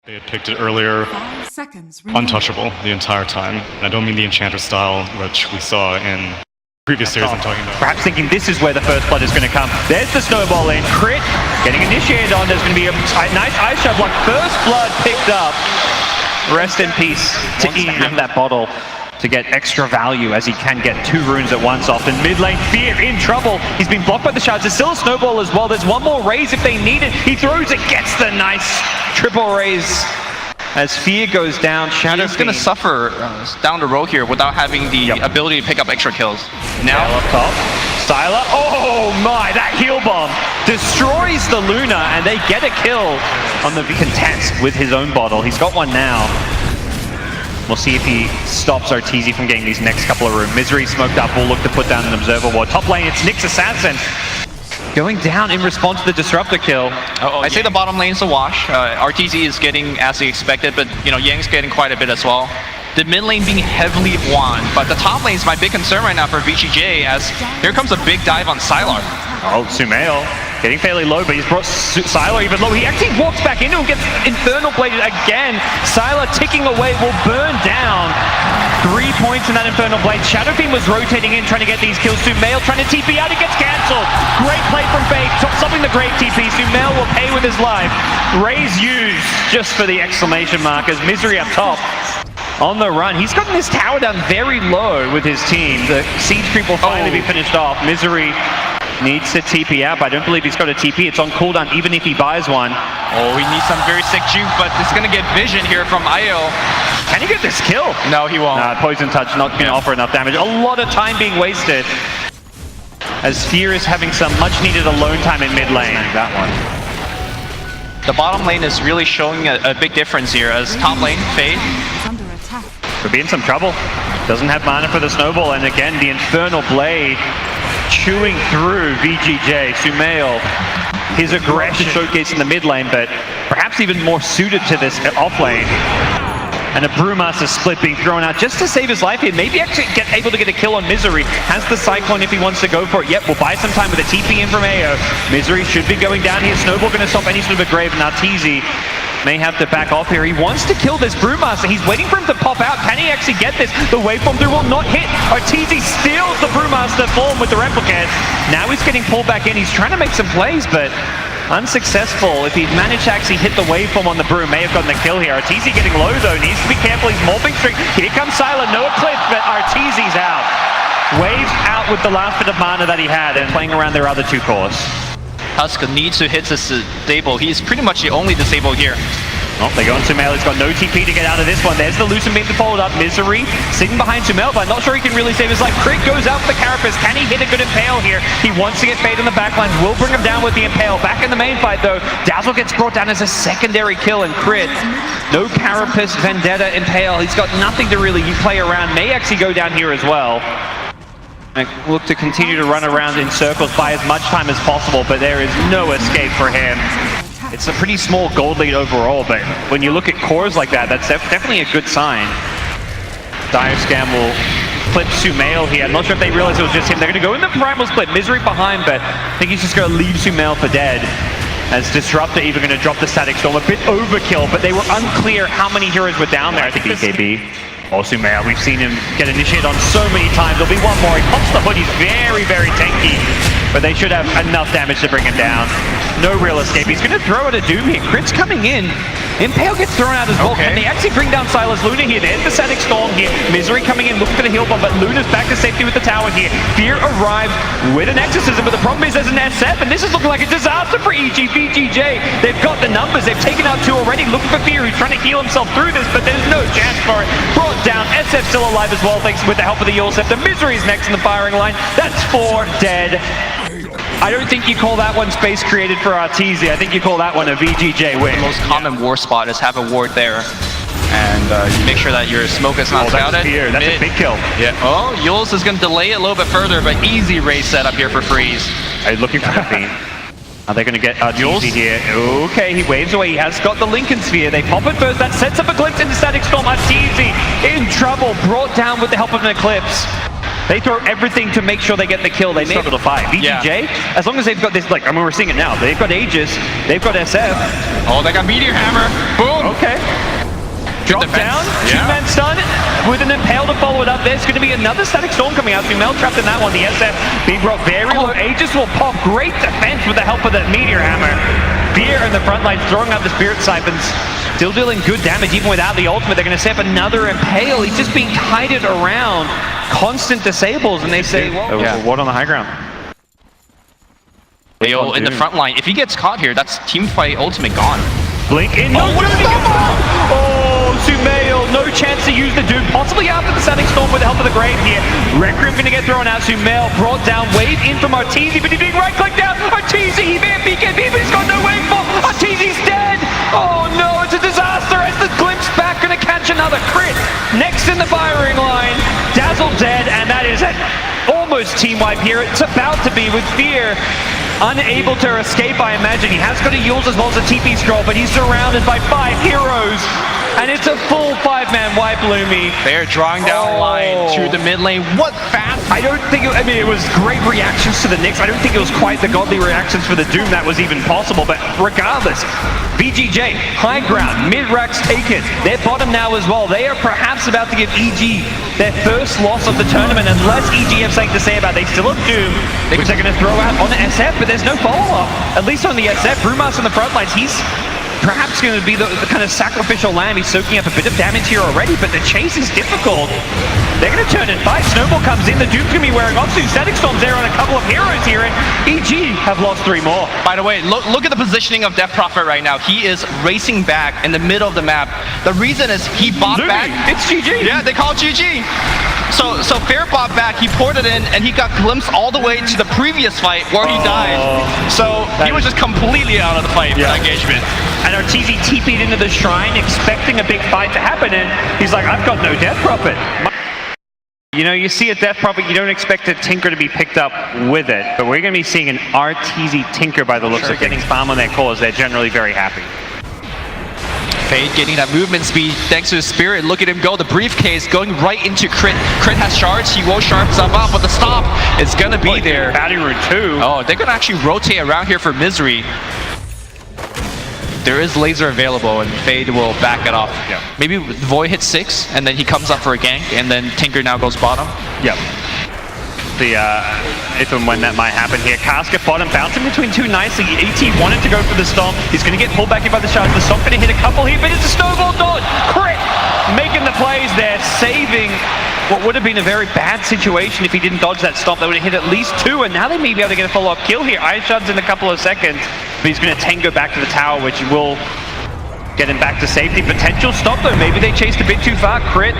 They had picked it earlier, 5 seconds remaining. untouchable the entire time. And I don't mean the Enchanter style, which we saw in previous series I'm talking about. Perhaps thinking this is where the first blood is going to come. There's the snowball in. Crit getting initiated on. There's going to be a nice ice shot block. First blood picked up. Rest in peace to Ian that bottle to get extra value as he can get 2 runes at once off. And mid lane, Fear in trouble. He's been blocked by the shards. There's still a snowball as well. There's one more raise if they need it. He throws it, gets the nice triple raise. As Fear goes down, Shadow's going to suffer down the road here without having the ability to pick up extra kills. Now up top, SumaiL. Oh my, that heal bomb destroys the Luna, and they get a kill on the contest with his own bottle. He's got one now. We'll see if he stops Arteezy from getting these next couple of rooms. Misery smoked up, will look to put down an observer ward. Top lane, it's Nyx Assassin going down in response to the disruptor kill. I say the bottom lane's a wash. Arteezy is getting as he expected, but you know, Yang's getting quite a bit as well. The mid lane being heavily won, but the top lane is my big concern right now for VGJ, as here comes a big dive on SumiYa. Oh, SumaiL getting fairly low, but he's brought SumiYa even low. He actually walks back into him, gets Infernal Bladed again. SumiYa ticking away, will burn down. 3 points in that Infernal Blade. Shadow Fiend was rotating in, trying to get these kills. SumaiL trying to TP out, it gets cancelled. Great play from Fade, stopping the great TP. SumaiL will pay with his life. Raise used just for the exclamation mark as Misery up top. On the run, he's gotten this tower down very low with his team. The siege creep will finally be finished off. Misery needs to TP out, but I don't believe he's got a TP. It's on cooldown even if he buys one. Oh, he needs some very sick juke, but it's going to get vision here from IO. Can he get this kill? No, he won't. Poison touch not going to offer enough damage. A lot of time being wasted as Fear is having some much needed alone time in mid lane. That one. The bottom lane is really showing a big difference here as top lane, Fade. Could be in some trouble. Doesn't have mana for the snowball, and again the Infernal Blade chewing through VGJ. SumaiL, his aggression showcase in the mid lane, but perhaps even more suited to this off lane. And a Brewmaster split being thrown out just to save his life here. Maybe actually able to get a kill on Misery. Has the Cyclone if he wants to go for it. Yep, we'll buy some time with a TP in from AO. Misery should be going down here. Snowball going to stop any sort of a grave. And Arteezy may have to back off here. He wants to kill this Brewmaster. He's waiting for him to pop out. Can he actually get this? The waveform through will not hit. Arteezy steals the Brewmaster form with the replicate. Now he's getting pulled back in. He's trying to make some plays, but unsuccessful. If he'd managed to actually hit the waveform on the Brew, may have gotten the kill here. Arteezy getting low though, needs to be careful. He's morphing streak. Here comes SumiaiL, no eclipse, but Arteezy's out. Waves out with the last bit of mana that he had and playing around their other 2 cores. Husk needs to hit the disable. He's pretty much the only disable here. Oh, they go on SumaiL. He's got no TP to get out of this one. There's the Lucent Beam to fold up. Misery sitting behind SumaiL, but I'm not sure he can really save his life. Crit goes out for the Carapace. Can he hit a good Impale here? He wants to get Fade in the backline. Will bring him down with the Impale. Back in the main fight though. Dazzle gets brought down as a secondary kill, and Crit. No Carapace, Vendetta, Impale. He's got nothing to really play around. May actually go down here as well. And look to continue to run around in circles, buy as much time as possible, but there is no escape for him. It's a pretty small gold lead overall, but when you look at cores like that, that's definitely a good sign. Dire Scam will clip SumaiL here. I'm not sure if they realize it was just him. They're going to go in the primal split. Misery behind, but I think he's just going to leave SumaiL for dead. As Disruptor even going to drop the Static Storm. A bit overkill, but they were unclear how many heroes were down there. I think BKB or SumaiL. We've seen him get initiated on so many times. There'll be one more. He pops the hood. He's very, very tanky, but they should have enough damage to bring him down. No real escape. He's going to throw out a Doom here. Crit's coming in. Impale gets thrown out as well. Can they actually bring down Silas Luna here? There's the Static Storm here. Misery coming in, looking for the heal bomb, but Luna's back to safety with the tower here. Fear arrived with an Exorcism, but the problem is there's an SF, and this is looking like a disaster for VGJ. They've got the numbers. They've taken out 2 already. Looking for Fear, who's trying to heal himself through this, but there's no chance for it. Brought down. SF still alive as well, thanks with the help of the Yulsef. The Misery's next in the firing line. That's 4 dead. I don't think you call that one space created for Arteezy. I think you call that one a VGJ win. The most common war spot is have a ward there. And you make sure that your smoke is not scouted. That's a big kill. Yeah. Oh, Yules is going to delay it a little bit further, but easy race setup here for Freeze. Looking for the Fiend. Are they going to get Arteezy here? Okay, he waves away. He has got the Lincoln Sphere. They pop it first. That sets up a glimpse into Static Storm. Arteezy in trouble. Brought down with the help of an Eclipse. They throw everything to make sure they get the kill. They struggle to fight. VGJ, as long as they've got this, like, I mean, we're seeing it now. They've got Aegis, they've got SF. Oh, they got Meteor Hammer. Boom. Okay. Drop down, two-man stun with an Impale to follow it up. There's going to be another Static Storm coming out. SumaiL trapped in that one. The SF being brought very low. Aegis will pop. Great defense with the help of that Meteor Hammer. Fear in the front line, throwing out the Spirit Siphons. Still dealing good damage even without the ultimate. They're going to set up another Impale. He's just being kited around. Constant disables, and they say, well, what on the high ground? Yo, in the front line, if he gets caught here, that's team fight ultimate gone. Blink in. No, SumaiL, no chance to use the Doom, possibly after the Static Storm with the help of the Grave here. Requiem going to get thrown out. SumaiL brought down, wave in from Arteezy, but he's being right-clicked down. Arteezy, he may have BKB, but he's got no wave for. Arteezy's dead. Oh no, it's a disaster as the Glimpse back going to catch another crit. Next in the firing line, Dazzle dead, and that is an almost team wipe here. It's about to be with Fear. Unable to escape, I imagine. He has got a Yules as well as a TP scroll, but he's surrounded by 5 heroes. And it's a full 5-man wipe, Lumi. They're drawing down line to the mid lane. What fast? I don't think, I mean, it was great reactions to the Nyx. I don't think it was quite the godly reactions for the Doom that was even possible. But regardless, VGJ, high ground, mid-racks taken. They're bottom now as well. They are perhaps about to give EG their first loss of the tournament, unless EG have something to say about it. They still have Doom, which they're going to throw out on the SF, but there's no follow-up. At least on the SF, Brewmaster on the front lines, he's perhaps going to be the kind of sacrificial lamb. He's soaking up a bit of damage here already, but the chase is difficult. They're going to turn and fight. Snowball comes in. The Doom's going to be wearing off soon. Static Storm's there on a couple of heroes here, and EG have lost 3 more. By the way, look at the positioning of Death Prophet right now. He is racing back in the middle of the map. The reason is he bought back. It's GG. Yeah, they call it GG. So Fair bought back, he poured it in, and he got glimpsed all the way to the previous fight where he died. So he was just completely out of the fight for that engagement. And Arteezy TP'd into the shrine, expecting a big fight to happen, and he's like, I've got no Death Prophet. You know, you see a Death Prophet, you don't expect a Tinker to be picked up with it, but we're going to be seeing an Arteezy Tinker by the looks of getting farm on their cores. They're generally very happy. Fade getting that movement speed thanks to his Spirit. Look at him go. The briefcase going right into Crit. Crit has shards. He will sharp some up, but the stop is going to be there. Batting Rune 2. Oh, they're going to actually rotate around here for Misery. There is laser available, and Fade will back it off. Yeah. Maybe Void hits 6, and then he comes up for a gank, and then Tinker now goes bottom. Yep. If and when that might happen here. Casket bottom, bouncing between 2 nicely. ET wanted to go for the Stomp. He's going to get pulled back in by the shards. The Stomp going to hit a couple here, but it's a snowball dodge. Crit! Making the plays there, saving what would have been a very bad situation if he didn't dodge that Stomp. They would have hit at least 2, and now they may be able to get a follow-up kill here. Ice Shards in a couple of seconds, but he's going to tango back to the tower, which will get him back to safety. Potential stop though, maybe they chased a bit too far. Crit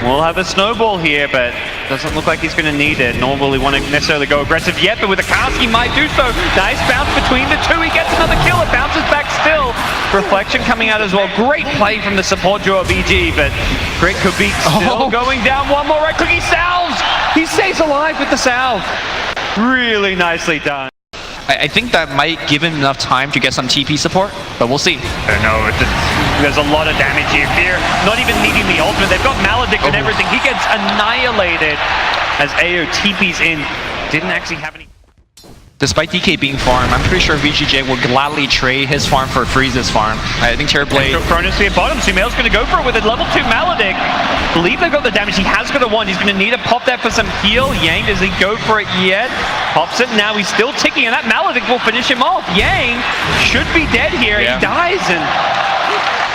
will have a snowball here, but doesn't look like he's going to need it, nor will he want to necessarily go aggressive yet, but with a cast he might do so. Nice bounce between the 2, he gets another kill, it bounces back still. Reflection coming out as well. Great play from the support duo of EG, but Crit could be still going down. One more right click, he salves! He stays alive with the salve. Really nicely done. I think that might give him enough time to get some TP support, but we'll see. I don't know, there's a lot of damage here. Fear not even needing the ultimate. They've got Maledict and everything. He gets annihilated as AO TP's in. Didn't actually have any. Despite DK being farm, I'm pretty sure VGJ will gladly trade his farm for Freeze's farm. I think Terrorblade... Cronus here bottom. SumaiL's going to go for it with a level 2 Maledict. Believe they've got the damage. He has got a 1. He's going to need to pop that for some heal. Yang, does he go for it yet? Pops it. Now he's still ticking, and that Maledict will finish him off. Yang should be dead here. Yeah. He dies, and...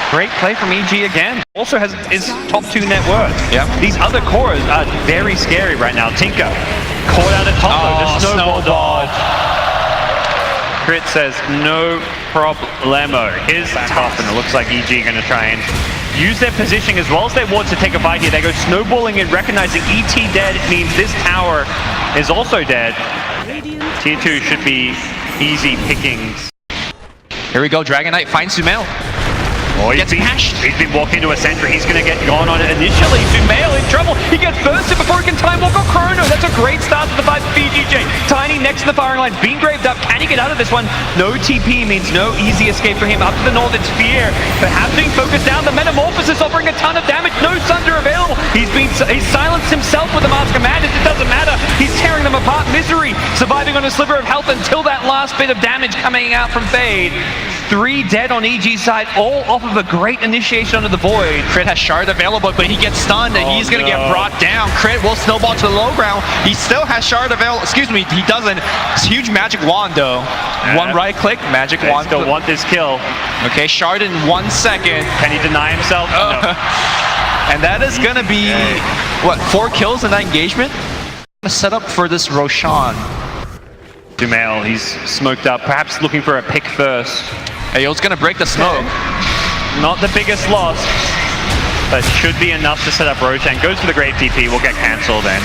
Great play from EG again. Also has his top 2 net worth. Yeah. These other cores are very scary right now. Tinker caught out at top though. Just snowball dodge. Crit says no problemo. Here's tough, and it looks like EG are going to try and use their positioning as well as their wards to take a fight here. They go snowballing in, recognizing ET dead means this tower is also dead. Tier 2 should be easy pickings. Here we go, Dragon Knight finds SumaiL. Oh, Gets mashed. He's been walking into a sentry. He's going to get gone on it initially. SumiYa in trouble. He gets bursted before he can time walk on Chrono. That's a great start to the fight for VGJ. Tiny next to the firing line, being graved up. Can he get out of this one? No TP means no easy escape for him. Up to the north, it's Fear. Perhaps being focused down. The Metamorphosis offering a ton of damage. No Thunder available. He's silenced himself with the Mask of Madness. It doesn't matter. He's tearing them apart. Misery surviving on a sliver of health until that last bit of damage coming out from Fade. 3 dead on EG's side, all off of a great initiation under the Void. Crit has shard available, but he gets stunned and he's gonna get brought down. Crit will snowball to the low ground. He still has shard available. Excuse me, he doesn't. It's huge magic wand though. One right click, magic wand. Still want this kill. Okay, shard in 1 second. Can he deny himself? No. And that is gonna be, what, 4 kills in that engagement? Set up for this Roshan. SumaiL, he's smoked up, perhaps looking for a pick first. Ayo's gonna break the smoke. Not the biggest loss, but should be enough to set up Roshan. Goes for the Grave TP, will get cancelled and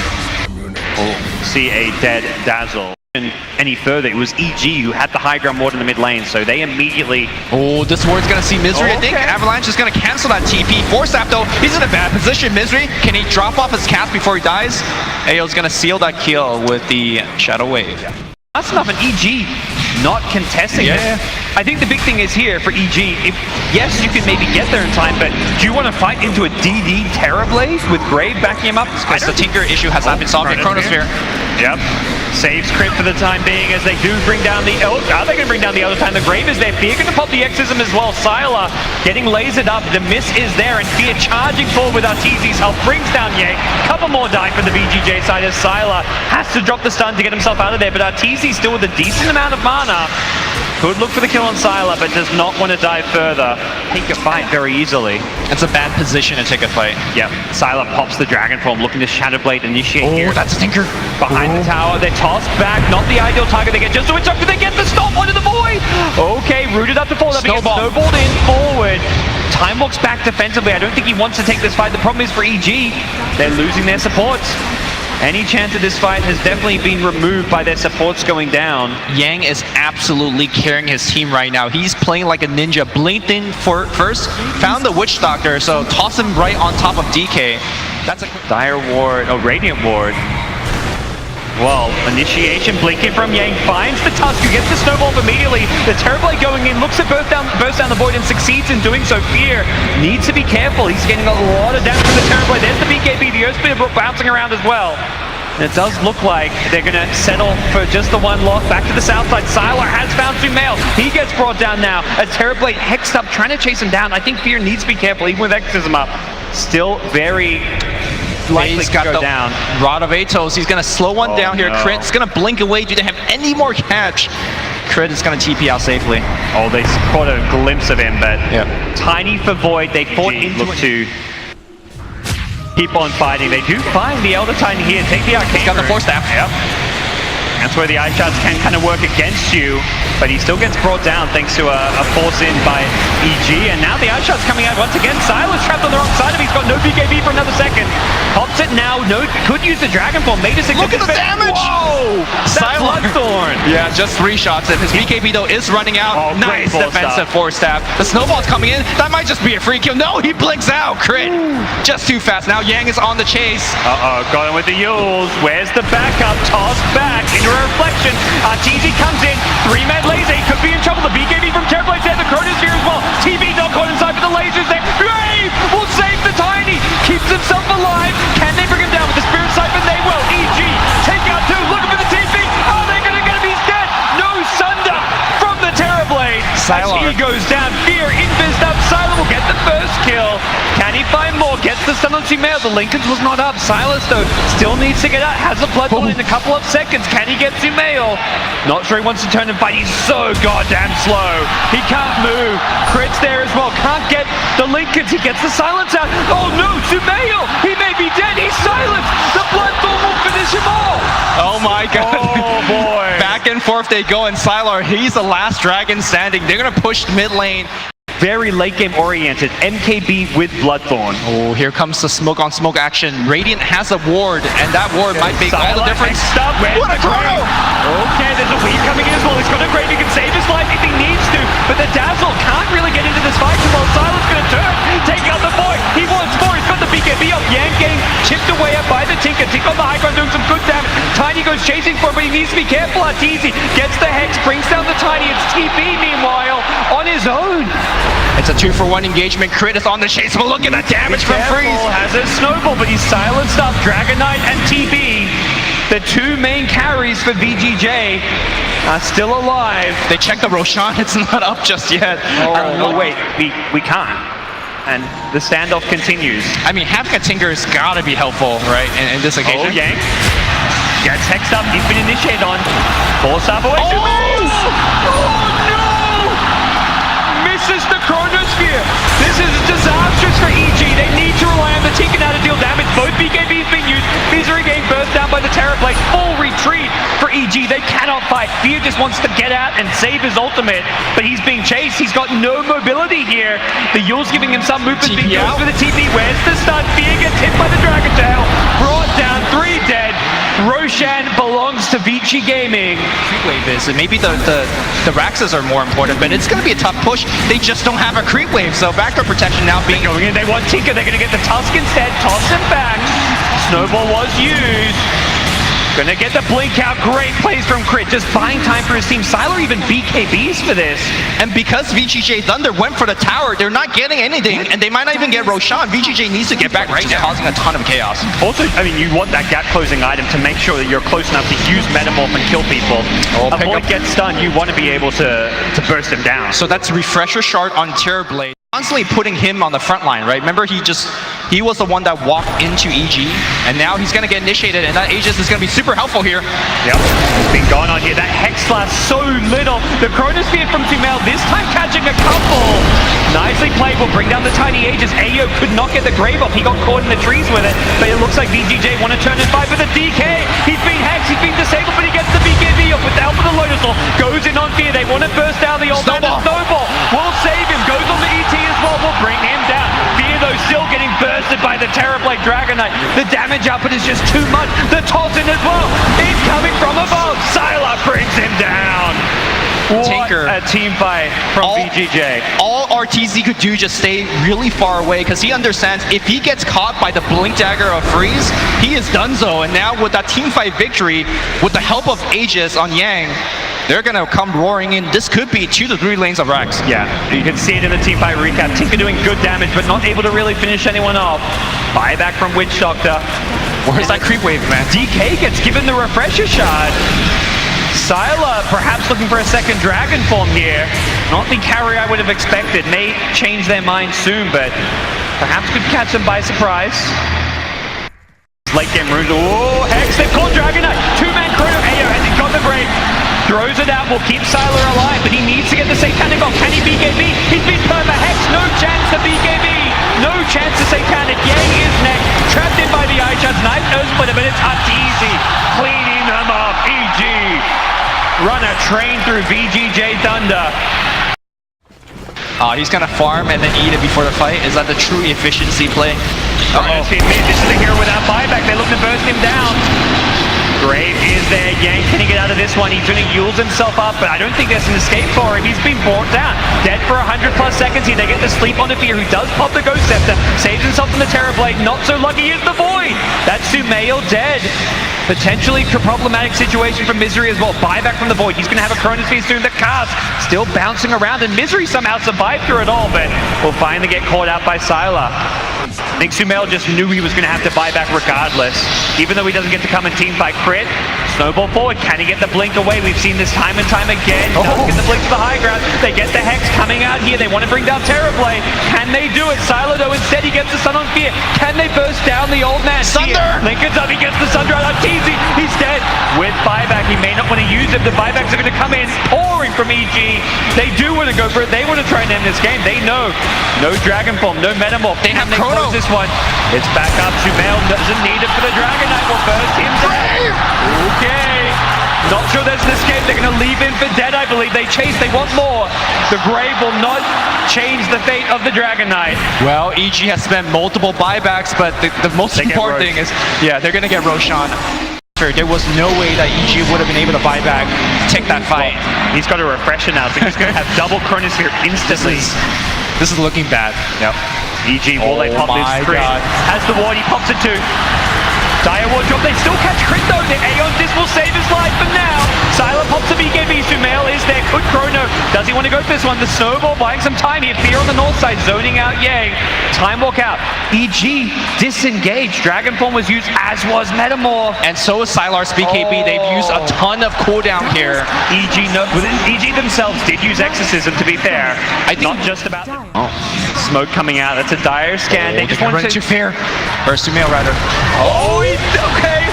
we'll see a dead Dazzle. And any further, it was EG who had the high ground ward in the mid lane, so they immediately... Oh, this ward's gonna see Misery, I think. Avalanche is gonna cancel that TP. Force though, he's in a bad position. Misery, can he drop off his cast before he dies? Ayo's gonna seal that kill with the Shadow Wave. That's enough, an EG not contesting this. I think the big thing is here for EG, yes, you can maybe get there in time, but do you want to fight into a DD Terrablaze with Grave backing him up? Because the Tinker issue has not been solved in Chronosphere. Yep. Saves Crit for the time being as they do bring down the... Oh, are they going to bring down the other time? The Grave is there. Fear going to pop the Exorcism as well. SumaiL getting lasered up. The miss is there, and Fear charging forward with Arteezy's help brings down Yang. Couple more die for the VGJ side as SumaiL has to drop the stun to get himself out of there, but Arteezy still with a decent amount of mana. Could look for the kill on SumaiL, but does not want to dive further. Take a fight very easily. It's a bad position to take a fight. Yep. SumaiL pops the Dragon Form, looking to Shadow Blade initiate here. That's a Tinker. Behind the tower, they're tossed back. Not the ideal target they get. Just to interrupt, they get the stop onto the Void. Okay, rooted up to fall. Snowballed in forward. Time walks back defensively. I don't think he wants to take this fight. The problem is for EG, they're losing their supports. Any chance of this fight has definitely been removed by their supports going down. Yang is absolutely carrying his team right now. He's playing like a ninja. Blinked in first, found the Witch Doctor, so toss him right on top of DK. That's a Dire Ward, Radiant Ward. Well, initiation blinking from Yang, finds the Tusk, who gets the snowball immediately. The Terrorblade going in, looks to burst down the Void and succeeds in doing so. Fear needs to be careful. He's getting a lot of damage from the Terrorblade. There's the BKB, the Earth Spitter bouncing around as well. And it does look like they're going to settle for just the one loss. Back to the south side, SumaiL has found SumaiL. He gets brought down now as Terrorblade hexed up, trying to chase him down. I think Fear needs to be careful, even with Exorcism up. Still very... likely he's got to go the down. Rod of Atos. He's going to slow one down here. No. Crit's going to blink away. Do they have any more catch? Crit is going to TP out safely. Oh, they caught a glimpse of him, but tiny for Void. They fought into it to keep on fighting. They do find the Elder Titan here. Take the Arcane. He's got the Force Staff. Yep. That's where the Ice Shards can kind of work against you, but he still gets brought down thanks to a force in by EG, and now the Ice Shards coming out once again. SumaiL is trapped on the wrong side of him. He's got no BKB for another second. Pops it now. No, could use the Dragon Form. Made a significant... Look at the damage! Whoa! That's Bloodthorn! Yeah, just 3 shots. If his BKB though is running out, nice defensive Force Staff. The snowball's coming in. That might just be a free kill. No, he blinks out. Crit. Just too fast. Now Yang is on the chase. Got him with the Yules. Where's the backup? Tossed back into a reflection. Arteezy comes in. 3-man laser. He could be in trouble. The BKB from Terrorblade there. The Chrono's here as well. TV not caught inside, but the lasers there. Grave will save the Tiny. Keeps himself alive. Can they bring him down with the Spirit Siphon? They will. EG take out 2. Looking for the TP. Oh, they're going to get him. He's dead. No Sunder from the Terrorblade. As he goes down. Fear invised up. SumaiL will get the first kill. Can he find more? Gets the stun on SumaiL. The Lincolns was not up. Silas though still needs to get out. Has a Bloodthorn in a couple of seconds. Can he get SumaiL? Not sure he wants to turn and fight. He's so goddamn slow. He can't move. Crit's there as well. Can't get the Lincolns. He gets the silence out. Oh no, SumaiL! He may be dead. He's silenced. The Bloodthorn will finish him all. Oh my god. Oh boy. Back and forth they go, and SumaiL, he's the last dragon standing. They're going to push mid lane. Very late game oriented. MKB with Bloodthorn. Oh, here comes the smoke on smoke action. Radiant has a ward, and that ward might make all the difference. What a chrono! Okay, there's a weave coming in as well. He's got a Grave. He can save his life if he needs to, but the Dazzle can't really get into this fight too well. Silas chipped away at by the Tinker. Tinker on the high ground doing some good damage. Tiny goes chasing for him, but he needs to be careful. Arteezy gets the Hex, brings down the Tiny. It's TP, meanwhile, on his own. It's a 2-for-1 engagement. Crit is on the chase, but look at the damage from Freeze. Has a snowball, but he's silenced up. Dragon Knight and TB, the two main carries for VGJ, are still alive. They check the Roshan, it's not up just yet. Oh, wait, we can't. And the standoff continues. I mean, having a Tinker has gotta be helpful, right, in this occasion? Oh, Yang gets hexed up, he's been initiated on. Force up away. Oh no! Misses the Chronosphere. This is disastrous for EG. They need to rely on the Tinker now to deal damage. Both BKBs being used. Misery getting burst down by the Terrorblade. Full retreat for EG. They cannot fight. Fear just wants to get out and save his ultimate, but he's being chased. He's got no mobility here. The Yule's giving him some movement. Big goes for the TP. Where's the stun? Fear gets hit by the Dragon Tail. Brought down, 3 dead. Roshan belongs to VG Gaming. Creep wave is, and maybe the Raxes are more important, but it's going to be a tough push. They just don't have a creep wave, so backdoor protection now being going in. They want Tinker. They're going to get the Tusk instead. Toss him back. Snowball was used. Gonna get the blink out. Great plays from Crit. Just buying time for his team. SumaiL even BKBs for this. And because VGJ.Thunder went for the tower, they're not getting anything, and they might not even get Roshan. VGJ needs to get back right now, causing a ton of chaos. Also, I mean, you want that gap closing item to make sure that you're close enough to use Metamorph and kill people. Avoid get stunned. You want to be able to burst him down. So that's Refresher Shard on Terrorblade. Constantly putting him on the front line, right? Remember, he was the one that walked into EG, and now he's gonna get initiated, and that Aegis is gonna be super helpful here. Yep, it's been going on here. That Hex Blast so little. The Chronosphere from SumaiL, this time catching a couple. Nicely played, will bring down the tiny Aegis. Ayo could not get the grave off. He got caught in the trees with it, but it looks like VGJ want to turn and fight for the DK. He's been hexed, he's been disabled, but he gets the BKB off with the help of the Lotus Law. Goes in on Fear. They want to burst down the old man. Snowball will save him. Goes on the ET as well. Will bring him down. Fear though still getting bursted by the Terrorblade Dragon Knight. The damage output is just too much. The toss in as well. Incoming from above. SumaiL brings him down. What Tinker. A team fight from VGJ. All Arteezy could do just stay really far away, because he understands if he gets caught by the Blink Dagger of Freeze, he is donezo. And now with that team fight victory, with the help of Aegis on Yang, they're gonna come roaring in. This could be 2 to 3 lanes of Rax. Yeah, you can see it in the team fight recap. Tinker doing good damage, but not able to really finish anyone off. Buyback from Witch Doctor. Where's that creep wave, man? DK gets given the Refresher Shard. SumaiL perhaps looking for a second Dragon form here. Not the carry I would have expected. May change their mind soon, but perhaps could catch them by surprise. Late game runes. Oh, Hex, they've called Dragon Knight. 2-man crew. Ayo hasn't got the break. Throws it out, will keep SumaiL alive, but he needs to get the Satanic off. Can he BKB? He's been perma-hex. No chance to BKB. No chance to Satanic. Yang is next. Trapped in by the Ice Shards. Nice Earth Splitter, but it's Arteezy cleaning them up. EG. Run a train through VGJ.Thunder. He's gonna farm and then eat it before the fight. Is that the true efficiency play? This is the hero without buyback. They look to burst him down. Grave is there. Yang, can he get out of this one? He's going to Yules himself up, but I don't think there's an escape for him. He's been brought down. Dead for 100+ seconds here. They get to sleep on the Fear, who does pop the Ghost Scepter. Saves himself from the Terrorblade. Not so lucky is the Void. That's SumaiL dead. Potentially a problematic situation for Misery as well. Buyback from the Void. He's going to have a Chronosphere soon. The cast still bouncing around, and Misery somehow survived through it all, but will finally get caught out by SumaiL. I think SumaiL just knew he was going to have to buy back regardless. Even though he doesn't get to come and team fight Crit. Snowball forward. Can he get the blink away? We've seen this time and time again. Doesn't get the blink to the high ground. They get the Hex coming out here. They want to bring down Terrorblade. Can they do it? SumaiL though, instead he gets the Sun on Fear. Can they burst down the old man? Thunder! Lincoln's up. He gets the Thunder out. Arteezy. He's dead. With buyback, he may not want to use it. The buybacks are going to come in pouring from EG. They do want to go for it. They want to try and end this game. They know. No Dragon Form. No Metamorph. They have Chrono. Chrono. This one. It's back up. SumaiL doesn't need it for the Dragon Knight. Will burst him down. Okay. Not sure there's an escape. They're going to leave him for dead, I believe. They chase. They want more. The Grave will not change the fate of the Dragon Knight. Well, EG has spent multiple buybacks, but the most important thing is, yeah, they're going to get Roshan. There was no way that EG would have been able to buy back, take that fight. Well, he's got a Refresher now, so he's going to have double Chronosphere instantly. This is looking bad. Yep. EG, will they pop this my crit? God. Has the ward, he pops it too. Dire ward drop, they still catch crit though. The Aeon Disc will save his life for now. SumaiL pops the BKB, SumaiL is there, could chrono. Does he want to go for this one? The snowball buying some time here. Fear on the north side, zoning out Yang. Time walk out. EG disengaged. Dragonform was used, as was Metamorph. And so is Sylar's BKB. They've used a ton of cooldown here. EG themselves did use Exorcism, to be fair. I think Not just about smoke coming out. That's a dire scan. They just want too fair. Or SumaiL rather. Oh, okay.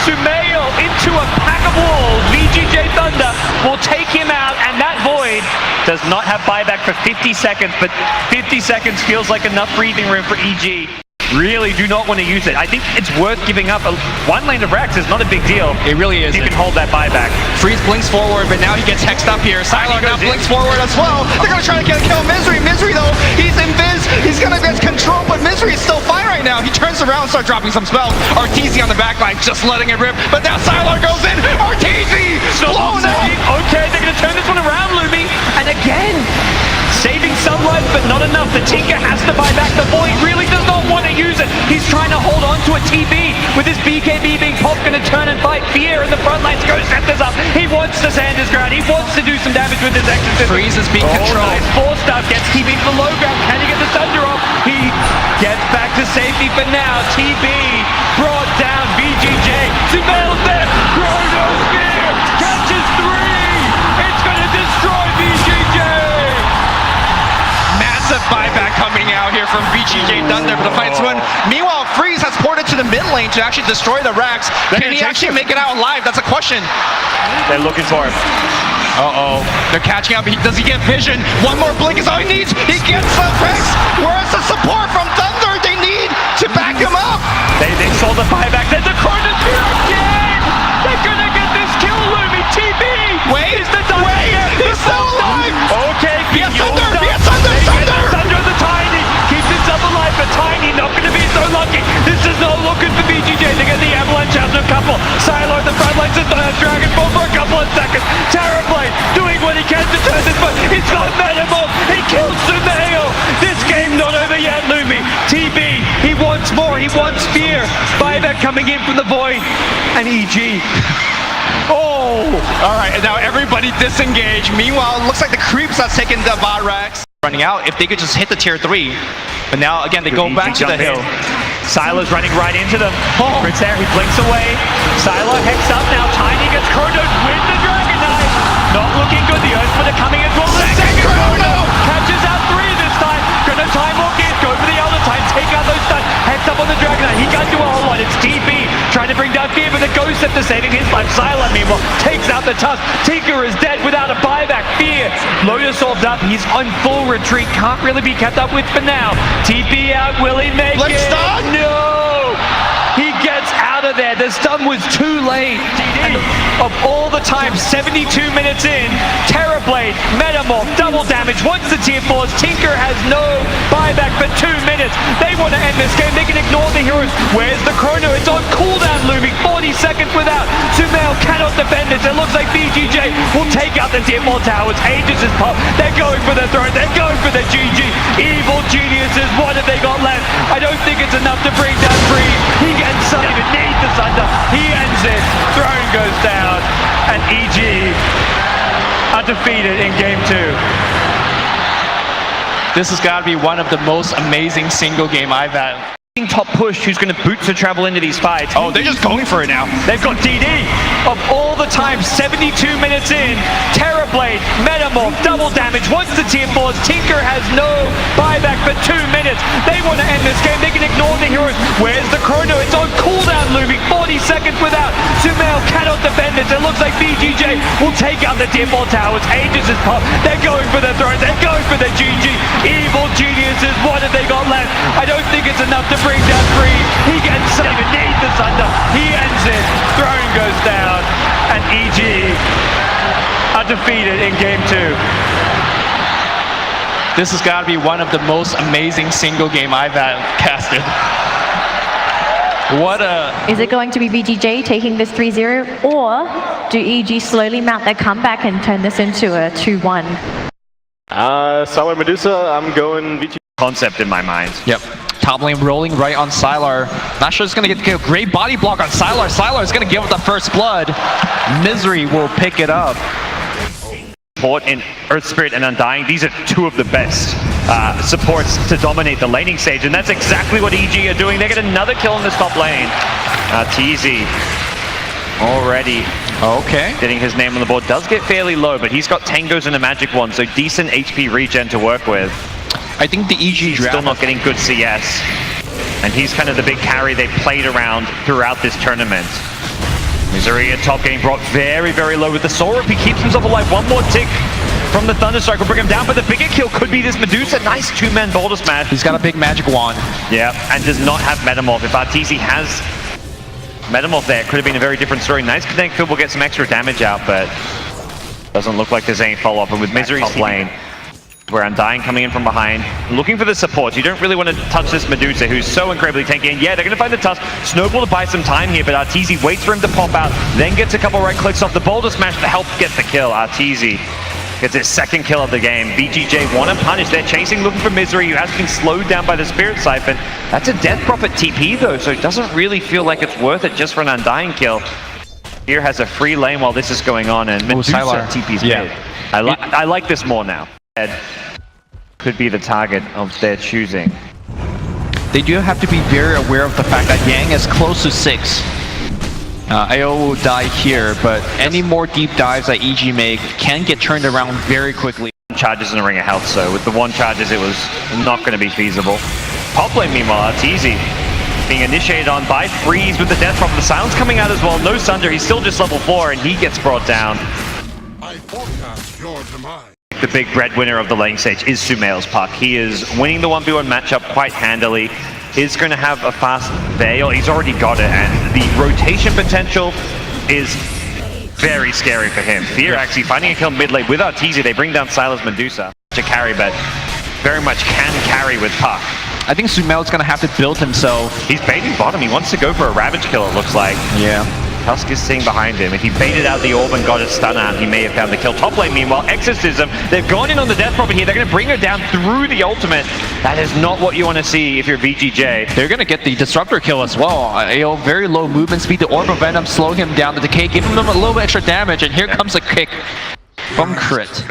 SumaiL into a pack of walls. VGJ.Thunder will take him out, and that Void does not have buyback for 50 seconds, but 50 seconds feels like enough breathing room for EG. Really do not want to use it. I think it's worth giving up. One lane of Rex is not a big deal. It really is. You can hold that buyback. Freeze blinks forward, but now he gets hexed up here. Sylar now blinks forward as well. They're going to try to kill Misery. Misery, though, he's invis. He's going to get control, but Misery is still fine right now. He turns around and starts dropping some spells. Arteezy on the backline, just letting it rip. But now Sylar goes in. Arteezy blown up. Okay, they're going to turn this one around, Luminous. And again, saving some life, but not enough. The Tinker has to buy back. The Void really does not want to use it. He's trying to hold on to a TB. With his BKB being popped, going to turn and fight. Fear in the front lines, goes centers up. He wants to stand his ground. He wants to do some damage with his Exorcism. Freeze is being controlled. Nice force stuff, gets TB to the low ground. Can he get the Thunder off? He gets back to safety for now. TB brought down. VGJ. SumaiL's there. Chrono Spear catches 3. It's going to destroy VGJ. Massive buyback coming out here from VGJ.Thunder for the fight's win. Meanwhile, Freeze has ported to the mid lane to actually destroy the Rex. Can he actually make it out alive? That's a question. They're looking for him. Uh-oh. They're catching up. Does he get vision? One more blink is all he needs. He gets the Rex. Where's the support from Thunder? They need to back him up. They saw the buyback. There's the Chrono Spear again. They're going to get this kill, Luminous. TB. Wait. Is the Thunder here? He's still alive. Okay. He has Thunder. He has Thunder. Thunder the Tiny. Keeps himself alive, but Tiny not going to be so lucky. This is not looking for VGJ. They get the avalanche out in a couple. Sylar at the front line just Dragonfall for a couple of seconds. Terrorblade doing what he can to turn this, but he's got Metamorph. He kills SumaiL. This game not over yet, Luminous. TB, he wants more. He wants Fear. Buyback coming in from the Void. And EG. Oh! All right, and now everybody disengage. Meanwhile, it looks like the creeps have taken the bot Rex. Running out, if they could just hit the tier 3. But now, again, they go back to the hill. Sylar's running right into them. Fritz there, he blinks away. Sylar hex up now. Tiny gets chronoed with the Dragon Knife. Not looking good. The Earthsplit are coming as well. The second chrono catches out 3 this time. Gonna time walk in, go for the other time, take out those stuns. Hex up on the Dragon Knight. He can't do a whole lot. It's TB trying to bring down Fear, but the Ghost Scepter saving his life. Sylar, meanwhile, takes out the Tusk. Tinker is dead without a buyback. Fear, Lotus orbed up. He's on full retreat. Can't really be kept up with for now. TB out. Will he make it? Stun! No! He gets out of there. The stun was too late. And of all the time, 72 minutes in, Terrorblade, Metamorph, double damage. Once the tier 4s, Tinker has no buyback for 2 minutes. They want to end this game. They can ignore the heroes. Where's the chrono? It's on cooldown, Luminous. 40 seconds without. SumaiL cannot defend this. It looks like VGJ will take out the tier 4 towers. Aegis is popped. They're going for the throne. They're going for the GG. Evil geniuses. What have they got left? I don't think it's enough to bring down Freeze. He gets some. Even need the Thunder. He ends it. Throne goes down. And EG are defeated in game 2. This has got to be one of the most amazing single game I've had. Top push, who's going to boots to travel into these fights. Oh, they're just going for it now. They've got DD. Of all the time, 72 minutes in, Terrorblade, Metamorph, double damage. Once the tier 4s, Tinker has no buyback for 2 minutes. They want to end this game. They can ignore the heroes. Where's the chrono? It's on cooldown, Luminous. 40 seconds without. SumaiL cannot defend this. It looks like VGJ will take out the tier 4 towers. Aegis is popped. They're going for the throne. They're going for the GG. Evil geniuses. What have they got left? I don't think it's enough to bring down Freeze. He gets some. Even need the Thunder. He ends it. Throne goes down. And EG are defeated in game 2. This has got to be one of the most amazing single game I've had casted. What a... Is it going to be VGJ taking this 3-0, or do EG slowly mount their comeback and turn this into a 2-1? Solar Medusa, I'm going VGJ. concept in my mind. Yep. Top lane rolling right on Sylar. Not sure it's going to get the kill. Great body block on Sylar. Sylar is going to give up the first blood. Misery will pick it up. Support in Earth Spirit and Undying, these are two of the best supports to dominate the laning stage, and that's exactly what EG are doing. They get another kill in this top lane. Arteezy already getting his name on the board. Does get fairly low, but he's got Tangos and a Magic Wand, so decent HP regen to work with. I think the EG draft... Still not getting good CS, and he's kind of the big carry they played around throughout this tournament. Misery at top getting brought very, very low with the Soul Rip. He keeps himself alive. One more tick from the Thunderstrike will bring him down, but the bigger kill could be this Medusa. Nice two-man boulder smash. He's got a big magic wand. Yeah, and does not have Metamorph. If Arteezy has Metamorph there, it could have been a very different story. Nice connect field will get some extra damage out, but doesn't look like there's any follow-up. And with Misery's top lane, where Undying coming in from behind, looking for the support. You don't really want to touch this Medusa, who's so incredibly tanky. And yeah, they're going to find the tusk. Snowball to buy some time here, but Arteezy waits for him to pop out, then gets a couple right clicks off the boulder smash to help get the kill. Arteezy gets his second kill of the game. VGJ want to punish. They're chasing, looking for Misery, who has been slowed down by the Spirit Siphon. That's a Death Prophet TP though, so it doesn't really feel like it's worth it just for an Undying kill. Here has a free lane while this is going on, and Medusa TP's mid. I like this more now. Could be the target of their choosing. They do have to be very aware of the fact that Yang is close to 6. AO will die here, but any more deep dives that EG make can get turned around very quickly. Charges in a ring of health, so with the one charges it was not going to be feasible. Top lane meanwhile, Arteezy being initiated on by Freeze with the Death Prophet. The silence coming out as well. No Sunder, he's still just level 4 and he gets brought down. I forecast your demise. The big breadwinner of the lane stage is SumaiL's puck. He is winning the 1v1 matchup quite handily. Is going to have a fast Veil. He's already got it, and the rotation potential is very scary for him. Fear actually finding a kill mid lane with Arteezy. They bring down Sylar's Medusa to carry, but very much can carry with puck. I think SumaiL's going to have to build himself. He's baiting bottom. He wants to go for a Ravage kill, it looks like. Yeah. Tusk is sitting behind him. If he baited out the orb and got a stun out, he may have found the kill. Top lane, meanwhile, Exorcism. They've gone in on the Death Prophet here. They're going to bring her down through the ultimate. That is not what you want to see if you're VGJ. They're going to get the Disruptor kill as well. AO, very low movement speed. The Orb of Venom slowing him down. The Decay giving him a little extra damage. And here comes a kick from Crit.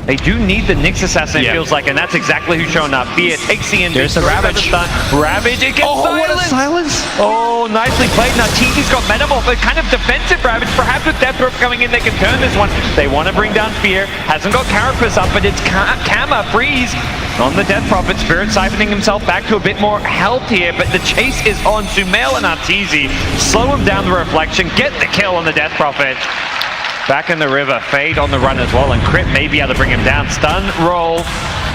They do need the Nyx Assassin, it feels like, and that's exactly who's showing up. Fear takes the injury. There's a Ravage. Ravage, it gets silenced. What a silence! Oh, nicely played. Now Arteezy's got Metamorph, a kind of defensive Ravage. Perhaps with Death Prophet coming in, they can turn this one. They want to bring down Fear. Hasn't got Carapace up, but it's Kama, Freeze on the Death Prophet. Spirit siphoning himself back to a bit more health here, but the chase is on SumaiL and Arteezy. Slow him down the reflection, get the kill on the Death Prophet. Back in the river, Fade on the run as well, and Crit may be able to bring him down. Stun, roll,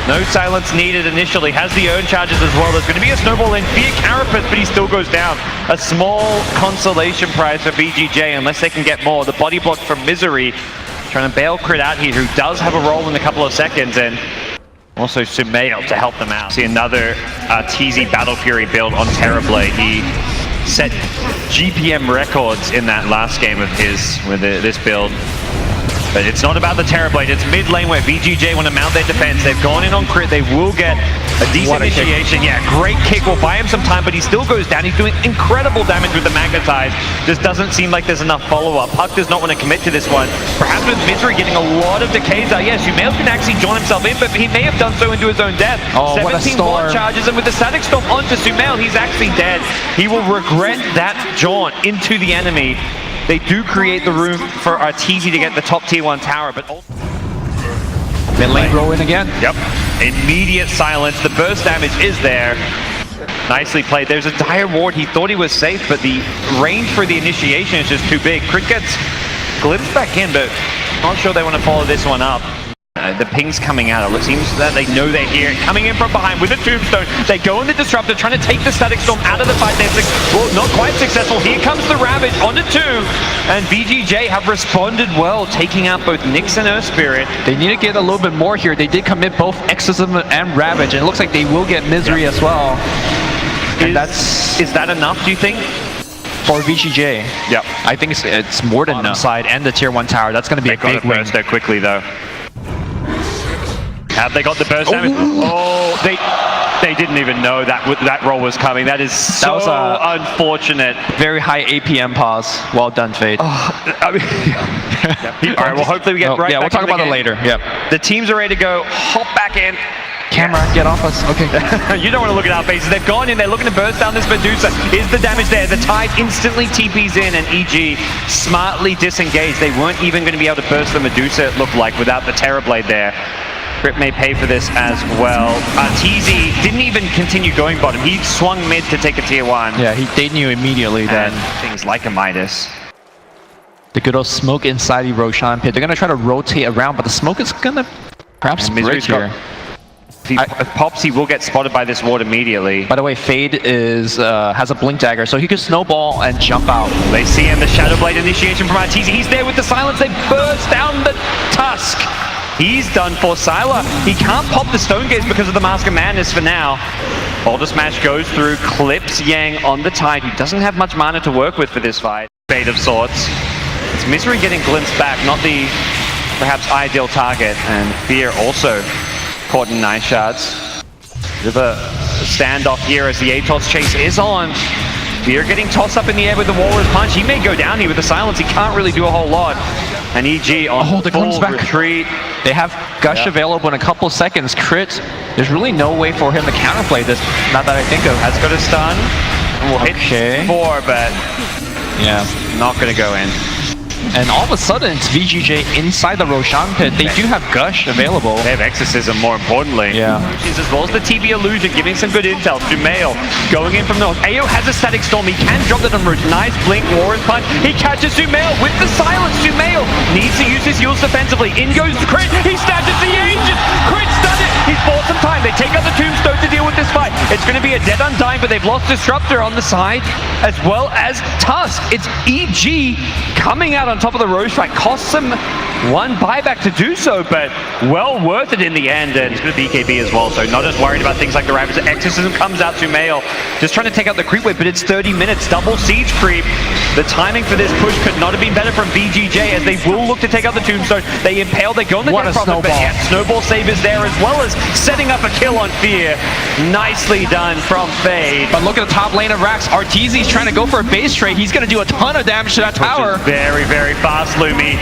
no silence needed initially. Has the urn charges as well. There's going to be a snowball in Fear Carapace, but he still goes down. A small consolation prize for VGJ, unless they can get more. The body block from Misery, trying to bail Crit out here, who does have a roll in a couple of seconds, and also SumaiL to help them out. See another Arteezy Battle Fury build on Terrorblade. He set GPM records in that last game of his with this build. But it's not about the Terrorblade, it's mid lane where VGJ want to mount their defense. They've gone in on Crit, they will get a decent initiation. Yeah, great kick will buy him some time, but he still goes down. He's doing incredible damage with the Magnetize. Just doesn't seem like there's enough follow-up. Puck does not want to commit to this one. Perhaps with Misery getting a lot of decays out. Yes, SumaiL can actually join himself in, but he may have done so into his own death. Oh, 17 more charges, and with the Static Storm onto SumaiL, he's actually dead. He will regret that jaunt into the enemy. They do create the room for Arteezy to get the top tier 1 tower, but also mid lane roll in again. Yep. Immediate silence. The burst damage is there. Nicely played. There's a dire ward. He thought he was safe, but the range for the initiation is just too big. Crit gets glimpsed back in, but not sure they want to follow this one up. The ping's coming out. It seems that they know they're here. Coming in from behind with a tombstone. They go in the Disruptor, trying to take the Static Storm out of the fight. Well, not quite successful. Here comes the Ravage onto 2. And VGJ have responded well, taking out both Nyx and Earth Spirit. They need to get a little bit more here. They did commit both Exorcism and Ravage, and it looks like they will get Misery as well. And is that enough, do you think? For VGJ? Yep. I think it's more than enough. Side and the tier 1 tower. That's going to be a big win. Burst there quickly, though. Have they got the burst damage? Oh, didn't even know that roll was coming. That is so was unfortunate. Very high APM pause. Well done, Fade. I mean, all right, well, hopefully we get right yeah, back we'll talk into about the it game. later. Yep. The teams are ready to go. Hop back in. Camera, get off us. Okay. You don't want to look at our faces. They've gone in. They're looking to burst down this Medusa. Is the damage there? The Tide instantly TPs in, and EG smartly disengaged. They weren't even going to be able to burst the Medusa, it looked like, without the Terrorblade there. Crypt may pay for this as well. Arteezy didn't even continue going bottom. He swung mid to take a tier 1. Yeah, they knew immediately And that things like a Midas. the good old smoke inside the Roshan pit. They're going to try to rotate around, but the smoke is going to perhaps break Misery's here. If he pops, he will get spotted by this ward immediately. By the way, Fade is has a blink dagger, so he could snowball and jump out. They see him, the Shadowblade initiation from Arteezy. He's there with the silence. They burst down the Tusk. He's done for. SumaiL, he can't pop the Stone Gaze because of the Mask of Madness for now. Boulder Smash goes through, clips Yang on the Tide, who doesn't have much mana to work with for this fight. Fade of sorts. It's Misery getting glimpsed back, not the perhaps ideal target, and Fear also caught in nice shots. Bit of a standoff here as the ATOS chase is on. Fear getting tossed up in the air with the Walrus Punch. He may go down here with the silence. He can't really do a whole lot. And EG on full retreat. They have Gush available in a couple seconds. Crit, there's really no way for him to counterplay this, not that I think of. Has got a stun. And will hit 4, but yeah, not going to go in. And all of a sudden, it's VGJ inside the Roshan pit. They do have Gush available. They have Exorcism, more importantly. Yeah. As well as the TV Illusion, giving some good intel. SumaiL going in from north. AO has a Static Storm. He can drop that on route. Nice blink, Warriors Punch. He catches SumaiL with the silence. SumaiL needs to use his heals defensively. In goes the Crit. He snatches the Aegis. Crit's done it. He's bought some time. They take out the Tombstone to deal with this fight. It's going to be a dead undying, but they've lost Disruptor on the side, as well as Tusk. It's EG coming out on top of the Roche fight. Costs him 1 buyback to do so, but well worth it in the end. And he's going to BKB as well, so not as worried about things like the Ravage. Exorcism comes out to SumaiL, just trying to take out the creep wave, but it's 30 minutes, double siege creep. The timing for this push could not have been better from VGJ, as they will look to take out the Tombstone. They impale, they go on the What a snowball. but yeah, snowball save is there, as well as setting up a kill on Fear. Nicely done from Fade. But look at the top lane of Rax. Arteezy's trying to go for a base trade. He's going to do a ton of damage to that tower. Very, very fast, Lumi.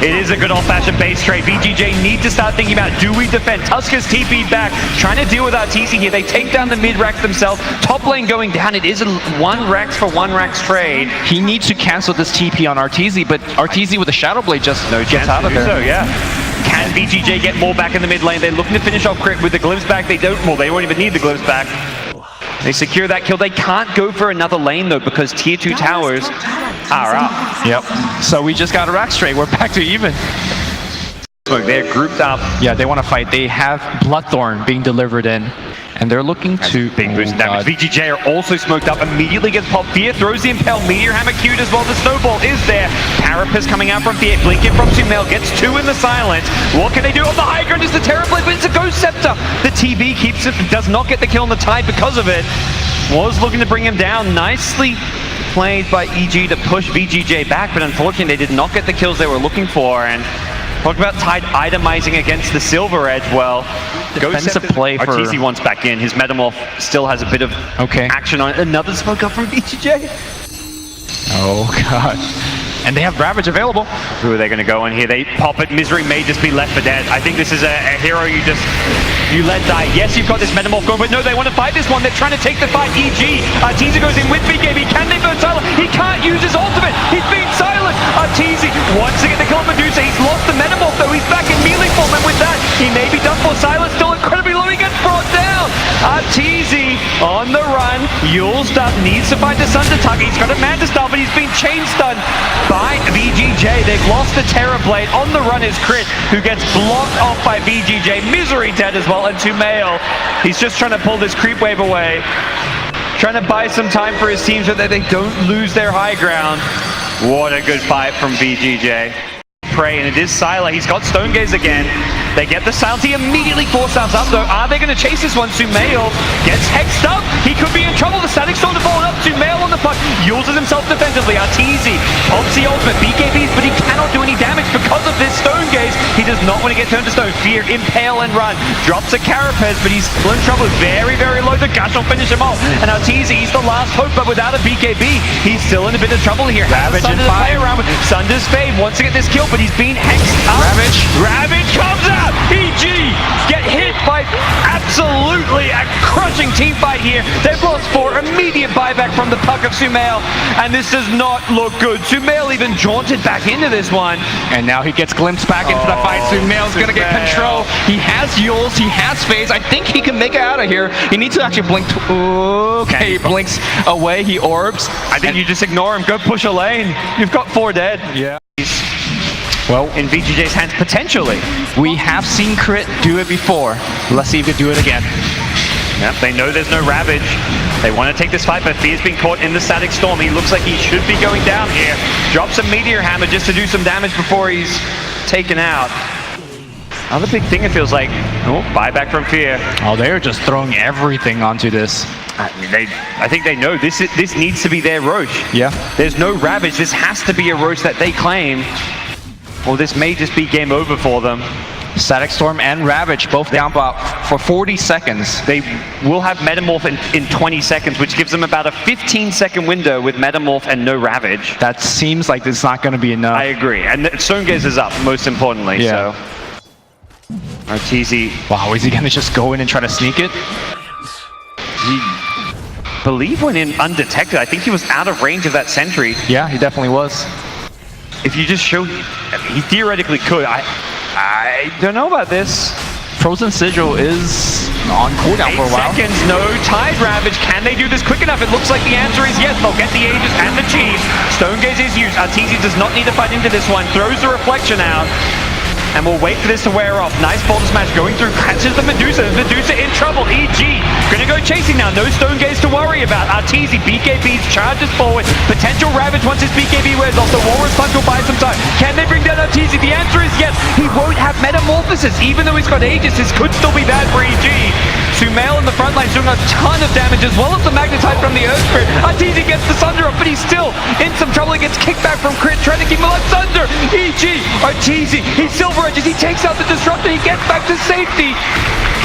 It is a good old-fashioned base trade. VGJ need to start thinking about, do we defend? Tusk is TP'd back, trying to deal with Arteezy here. They take down the mid-Rax themselves. Top lane going down. It is a 1 Rax for 1 Rax trade. He needs to cancel this TP on Arteezy, but Arteezy with a Shadow Blade just gets out of there. So, yeah. Can VGJ get more back in the mid lane? They're looking to finish off Crit with the glimpse back. They don't, well, they won't even need the glimpse back. They secure that kill. They can't go for another lane though, because tier 2 towers are up. Yep. So we just got a Rax trade. We're back to even. Look, they're grouped up. Yeah, they want to fight. They have Bloodthorn being delivered in, and they're looking to Big boost in damage. VGJ are also smoked up. Immediately gets popped. Fear throws the Impale. Meteor Hammer queued as well. The Snowball is there. Carapace coming out from Fear. Blinking from SumaiL. Gets 2 in the silence. What can they do? On the high ground is the Terrorblade, but it's a Ghost Scepter. The TB keeps it, does not get the kill on the Tide because of it. Was looking to bring him down. Nicely played by EG to push VGJ back, but unfortunately they did not get the kills they were looking for. And talk about Tide itemizing against the Silver Edge. Well, defensive play for Arteezy wants back in. His Metamorph still has a bit of action on it. Another smoke up from VGJ. Oh god. And they have Ravage available. Who are they going to go in here? They pop it. Misery may just be left for dead. I think this is a hero you let die. Yes, you've got this Metamorph going, but no, they want to fight this one. They're trying to take the fight. EG. Arteezy goes in with BKB. Can they burn silent? He can't use his ultimate. He's been silent. Arteezy wants to get the kill on Medusa. He's lost the Metamorph, though. He's back in melee form, and with that, he may be done for. Silent still incredibly low. He gets brought down. Arteezy on the run. Yule's up. Needs to find the Sunder target. He's got a Manta Star, but he's been chain stunned by VGJ. They've lost the Terrorblade. On the run is Crit, who gets blocked off by VGJ. Misery dead as well, and SumaiL. He's just trying to pull this creep wave away. Trying to buy some time for his team so that they don't lose their high ground. What a good fight from VGJ. Prey, and it is SumaiL. He's got Stone Gaze again. They get the sound. He immediately force sounds up though. Are they going to chase this one? SumiYa gets hexed up. He could be in trouble. The Static Storm to fold up. SumiYa on the puck. Uses himself defensively. Arteezy pops the ultimate. BKBs, but he cannot do any damage because of this Stone Gaze. He does not want to get turned to stone. Fear, impale and run. Drops a Carapace, but he's still in trouble. Very, very low. The Gush will finish him off. And Arteezy, he's the last hope, but without a BKB, he's still in a bit of trouble here. Ravage Thunder in to play 5. around with. Thunder's Fade wants to get this kill, but he's been hexed up. Ravage comes out. EG get hit by absolutely a crushing team fight here. They've lost 4. Immediate buyback from the puck of SumaiL, and this does not look good. SumaiL even jaunted back into this one. And now he gets glimpsed back into the fight. SumaiL's gonna get control. He has Yules, he has Phase. I think he can make it out of here. He needs to actually blink. Okay, he blinks away, he orbs. I think you just ignore him. Go push a lane. You've got 4 dead. Yeah. Well, in VGJ's hands, potentially. We have seen Crit do it before. Let's see if he can do it again. Yep, they know there's no Ravage. They want to take this fight, but Fear's being caught in the Static Storm. He looks like he should be going down here. Drops a Meteor Hammer just to do some damage before he's taken out. Another big thing, it feels like. Oh, buyback from Fear. Oh, they're just throwing everything onto this. I think they know this needs to be their Roche. Yeah. There's no Ravage. This has to be a Roche that they claim. Or this may just be game over for them. Static Storm and Ravage both down for 40 seconds. They will have Metamorph in 20 seconds, which gives them about a 15-second window with Metamorph and no Ravage. That seems like it's not going to be enough. I agree. And Stone Gaze is up, most importantly. Yeah. So Arteezy. Wow, is he going to just go in and try to sneak it? He believe went in undetected. I think he was out of range of that sentry. Yeah, he definitely was. If you just show, he theoretically could. I don't know about this. Frozen Sigil is on cooldown for a 8 while. seconds, no Tide Ravage. Can they do this quick enough? It looks like the answer is yes. They'll get the Aegis and the Chief. Stone Gaze is used. Arteezy does not need to fight into this one. Throws the Reflection out. And we'll wait for this to wear off. Nice boulder smash going through. Catches the Medusa. Medusa in trouble. EG gonna go chasing now. No Stone Gaze to worry about. Arteezy, BKBs, charges forward. Potential Ravage once his BKB wears off. The Walrus Punch will buy some time. Can they bring down Arteezy? The answer is yes. He won't have Metamorphosis. Even though he's got Aegis, this could still be bad for EG. SumaiL in the front line doing a ton of damage, as well as the Magnetite from the Earth Spirit. Arteezy gets the Sunder up, but he's still in some trouble. He gets kicked back from Crit, trying to keep him alive. Thunder, EG, Arteezy, he's Silver Edges, he takes out the Disruptor, he gets back to safety.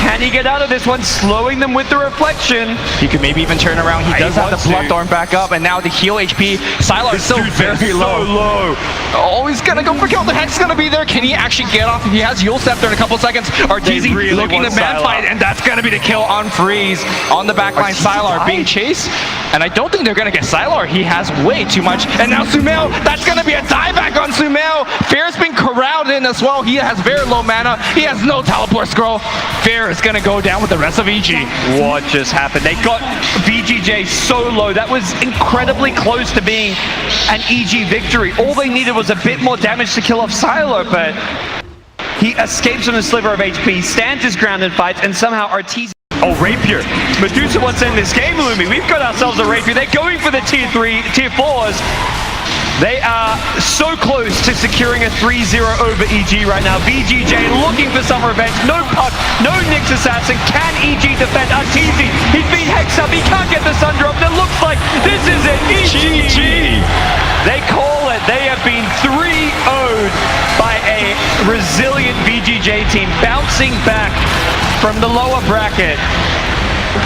Can he get out of this one, slowing them with the Reflection? He could maybe even turn around. He does have the Bloodthorn back up, and now the heal HP. Sylar is still very low. Oh, he's gonna go for kill. The Hex is gonna be there. Can he actually get off? He has Yule Scepter in a couple seconds. Arteezy really looking to want man Sylar. fight, and that's gonna be the kill on Freeze. On the backline, Sylar being chased. And I don't think they're gonna get Sylar. He has way too much. And now SumaiL, that's gonna be a dieback on SumaiL. Fear's been corralled in as well. He has very low mana. He has no teleport scroll. Fear is gonna go down with the rest of EG. What just happened? They got VGJ so low. That was incredibly close to being an EG victory. All they needed was a bit more damage to kill off Sylar, but he escapes from a sliver of HP, stands his ground and fights, and somehow Arteezy. Oh, Rapier. Medusa wants to end this game, Lumi. We've got ourselves a Rapier. They're going for the tier 3, tier 4s. They are so close to securing a 3-0 over EG right now. VGJ looking for some revenge. No puck, no Nyx Assassin. Can EG defend Arteezy? He's been hexed up. He can't get the Sunder up. It looks like this is it. EG. They call it. They have been 3-0'd by a resilient VGJ team, bouncing back from the lower bracket.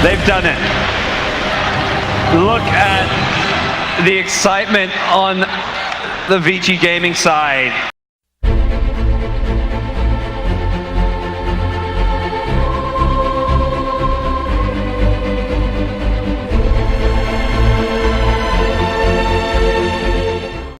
They've done it. Look at the excitement on the VG Gaming side.